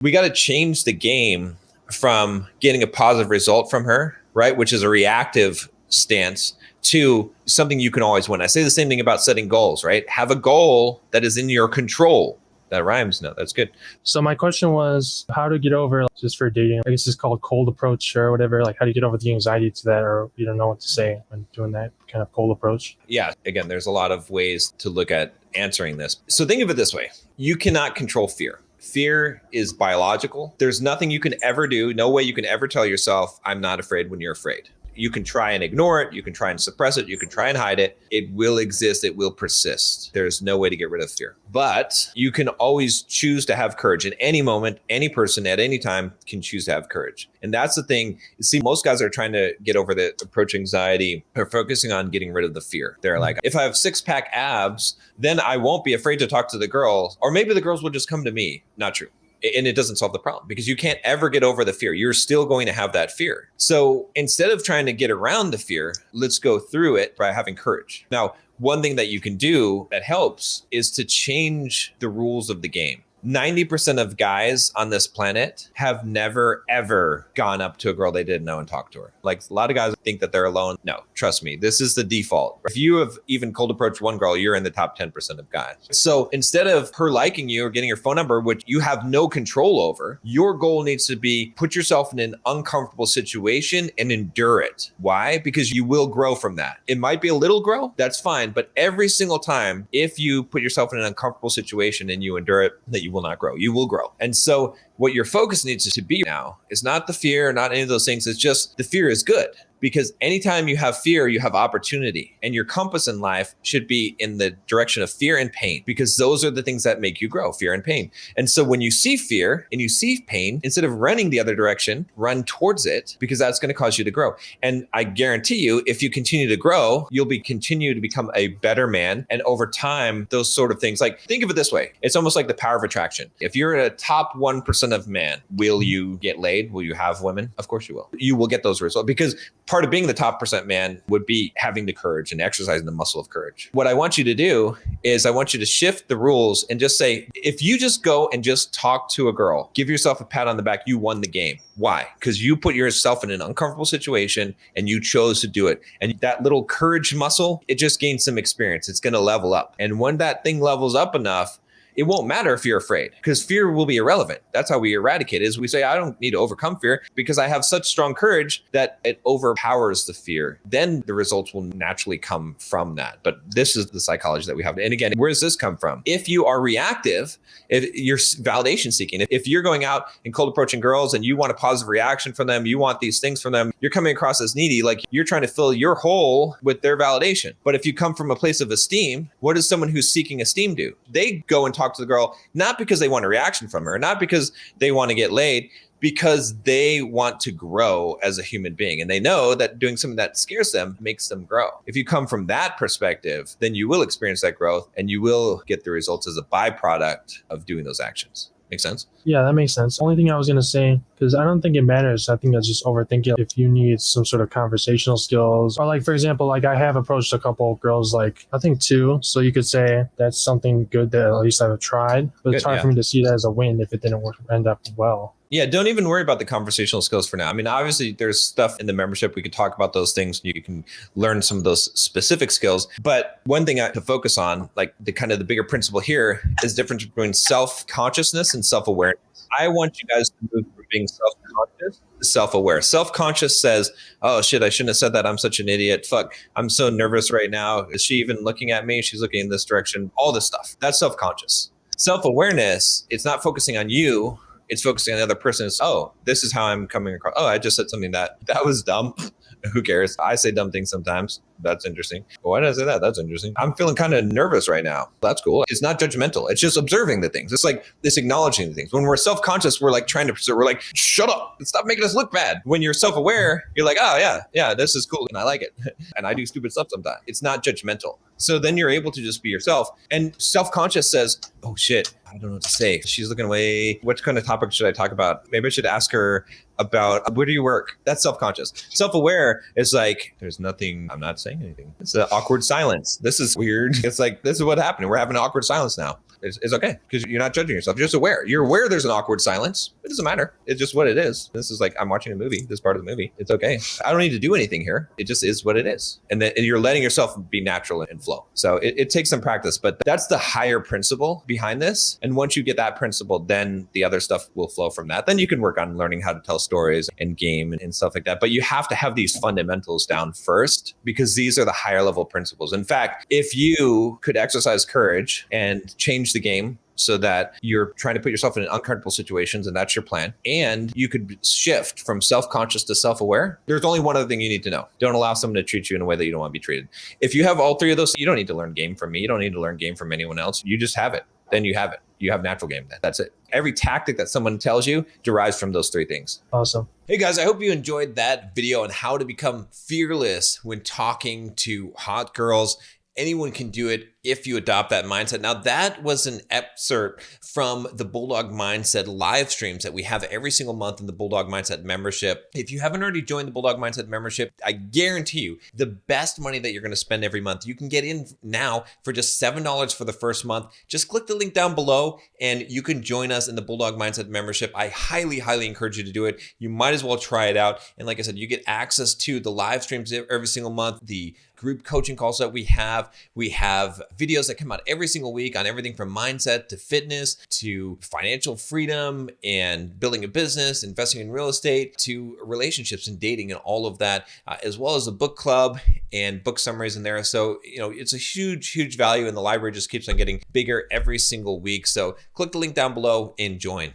We got to change the game from getting a positive result from her, right? Which is a reactive stance, to something you can always win. I say the same thing about setting goals, right? Have a goal that is in your control. That rhymes. No, that's good. So my question was how to get over, just for dating, I guess it's called cold approach or whatever. Like how do you get over the anxiety to that, or you don't know what to say when doing that kind of cold approach? Yeah. Again, there's a lot of ways to look at answering this. So think of it this way. You cannot control fear. Fear is biological. There's nothing you can ever do. No way you can ever tell yourself, I'm not afraid, when you're afraid. You can try and ignore it. You can try and suppress it. You can try and hide it. It will exist. It will persist. There's no way to get rid of fear. But you can always choose to have courage. In any moment, any person at any time can choose to have courage. And that's the thing. You see, most guys are trying to get over the approach anxiety. They're focusing on getting rid of the fear. They're like, if I have 6-pack abs, then I won't be afraid to talk to the girls. Or maybe the girls will just come to me. Not true. And it doesn't solve the problem because you can't ever get over the fear. You're still going to have that fear. So instead of trying to get around the fear, let's go through it by having courage. Now, one thing that you can do that helps is to change the rules of the game. 90% of guys on this planet have never, ever gone up to a girl they didn't know and talked to her. Like a lot of guys think that they're alone. No, trust me, this is the default. If you have even cold approached one girl, you're in the top 10% of guys. So instead of her liking you or getting your phone number, which you have no control over, your goal needs to be put yourself in an uncomfortable situation and endure it. Why? Because you will grow from that. It might be a little grow, that's fine. But every single time, if you put yourself in an uncomfortable situation and you endure it, that you will not grow. You will grow. And so what your focus needs to be now is not the fear, not any of those things. It's just the fear is good. Because anytime you have fear, you have opportunity. And your compass in life should be in the direction of fear and pain, because those are the things that make you grow, fear and pain. And so when you see fear and you see pain, instead of running the other direction, run towards it, because that's going to cause you to grow. And I guarantee you, if you continue to grow, you'll continue to become a better man. And over time, those sort of things, like think of it this way. It's almost like the power of attraction. If you're a top 1% of man, will you get laid? Will you have women? Of course you will. You will get those results, because part of being the top percent man would be having the courage and exercising the muscle of courage. What I want you to do is I want you to shift the rules and just say, if you just go and just talk to a girl, give yourself a pat on the back, you won the game. Why? Because you put yourself in an uncomfortable situation and you chose to do it. And that little courage muscle, it just gains some experience. It's going to level up. And when that thing levels up enough, it won't matter if you're afraid, because fear will be irrelevant. That's how we eradicate it, is we say, I don't need to overcome fear because I have such strong courage that it overpowers the fear. Then the results will naturally come from that. But this is the psychology that we have. And again, where does this come from? If you are reactive, if you're validation seeking, if you're going out and cold approaching girls and you want a positive reaction from them, you want these things from them, you're coming across as needy, like you're trying to fill your hole with their validation. But if you come from a place of esteem, what does someone who's seeking esteem do? They go and talk to the girl, not because they want a reaction from her, not because they want to get laid, because they want to grow as a human being. And they know that doing something that scares them makes them grow. If you come from that perspective, then you will experience that growth and you will get the results as a byproduct of doing those actions. Make sense? Yeah, that makes sense. Only thing I was going to say, because I don't think it matters. I think that's just overthinking. If you need some sort of conversational skills, or like, for example, like I have approached a couple of girls, like I think 2. So you could say that's something good that at least I've tried. But it's hard for me to see that as a win if it didn't end up well. Yeah, don't even worry about the conversational skills for now. I mean, obviously there's stuff in the membership. We could talk about those things. You can learn some of those specific skills. But one thing to focus on, like the kind of the bigger principle here, is the difference between self-consciousness and self-awareness. I want you guys to move from being self-conscious to self-aware. Self-conscious says, oh shit, I shouldn't have said that. I'm such an idiot. Fuck, I'm so nervous right now. Is she even looking at me? She's looking in this direction. All this stuff. That's self-conscious. Self-awareness, it's not focusing on you. It's focusing on the other person. It's, oh, this is how I'm coming across. Oh, I just said something that was dumb. Who cares? I say dumb things sometimes. That's interesting. Why did I say that? That's interesting. I'm feeling kind of nervous right now. That's cool. It's not judgmental. It's just observing the things. It's like this acknowledging the things. When we're self-conscious, we're like trying to preserve. We're like, shut up. Stop making us look bad. When you're self-aware, you're like, oh yeah, this is cool. And I like it. And I do stupid stuff sometimes. It's not judgmental. So then you're able to just be yourself. And self-conscious says, oh shit, I don't know what to say. She's looking away. What kind of topic should I talk about? Maybe I should ask her about where do you work? That's self-conscious. Self-aware is like, there's nothing, I'm not saying anything. It's an awkward silence. This is weird. It's like, this is what happened. We're having an awkward silence now. It's okay because you're not judging yourself. You're just aware. You're aware there's an awkward silence. It doesn't matter. It's just what it is. This is like, I'm watching a movie. This part of the movie. It's okay. I don't need to do anything here. It just is what it is. And then you're letting yourself be natural and flow. So it takes some practice, but that's the higher principle behind this. And once you get that principle, then the other stuff will flow from that. Then you can work on learning how to tell stories and game and stuff like that. But you have to have these fundamentals down first because these are the higher level principles. In fact, if you could exercise courage and change the game so that you're trying to put yourself in uncomfortable situations and that's your plan, and you could shift from self-conscious to self-aware, there's only one other thing you need to know. Don't allow someone to treat you in a way that you don't want to be treated. If you have all three of those, you don't need to learn game from me. You don't need to learn game from anyone else. You just have it. Then you have it. You have natural game. That's it. Every tactic that someone tells you derives from those three things. Awesome. Hey guys, I hope you enjoyed that video on how to become fearless when talking to hot girls. Anyone can do it if you adopt that mindset. Now, that was an excerpt from the Bulldog Mindset live streams that we have every single month in the Bulldog Mindset membership. If you haven't already joined the Bulldog Mindset membership, I guarantee you the best money that you're going to spend every month, you can get in now for just $7 for the first month. Just click the link down below and you can join us in the Bulldog Mindset membership. I highly, highly encourage you to do it. You might as well try it out. And like I said, you get access to the live streams every single month, the group coaching calls that we have. We have videos that come out every single week on everything from mindset to fitness to financial freedom and building a business, investing in real estate to relationships and dating and all of that, as well as a book club and book summaries in there. So, it's a huge, huge value, and the library just keeps on getting bigger every single week. So click the link down below and join.